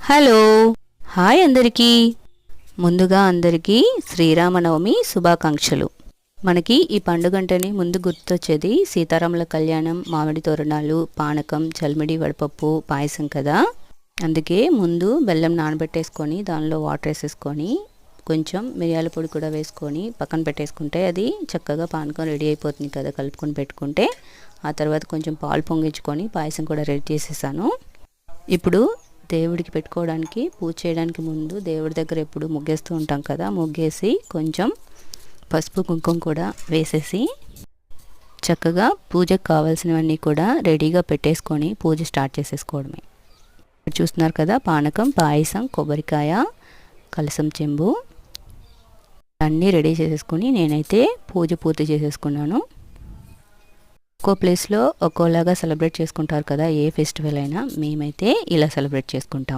Hello hi అందరికీ ముందుగా అందరికీ శ్రీరామనవమి శుభాకాంక్షలు. మనకి ఈ పండుగంటని ముందు గుర్తొచ్చేది సీతారాముల కళ్యాణం, మామిడి తోరణాలు, పానకం, చల్మిడి, వడపప్పు, పాయసం కదా. అందుకే ముందు బెల్లం నానబెట్టేసుకొని దానిలో వాటర్ వేసేసుకొని కొంచెం మిరియాల పొడి కూడా వేసుకొని పక్కన పెట్టేసుకుంటే అది చక్కగా పానకం రెడీ అయిపోతుంది కదా కలుపుకొని పెట్టుకుంటే. ఆ తర్వాత కొంచెం పాలు పొంగించుకొని పాయసం కూడా రెడీ చేసేసాను. ఇప్పుడు దేవుడికి పెట్టుకోవడానికి పూజ చేయడానికి ముందు దేవుడి దగ్గర ఎప్పుడు ముగ్గేస్తూ ఉంటాం కదా, ముగ్గేసి కొంచెం పసుపు కుంకుమ కూడా వేసేసి చక్కగా పూజకు కావాల్సినవన్నీ కూడా రెడీగా పెట్టేసుకొని పూజ స్టార్ట్ చేసేసుకోవడమే. చూస్తున్నారు కదా, పానకం, పాయసం, కొబ్బరికాయ, కలసం చెంబు అన్నీ రెడీ చేసేసుకొని నేనైతే పూజ పూర్తి చేసేసుకున్నాను. ఒక్కో ప్లేస్లో ఒక్కోలాగా సెలబ్రేట్ చేసుకుంటారు కదా, ఏ ఫెస్టివల్ అయినా. మేమైతే ఇలా సెలబ్రేట్ చేసుకుంటాం.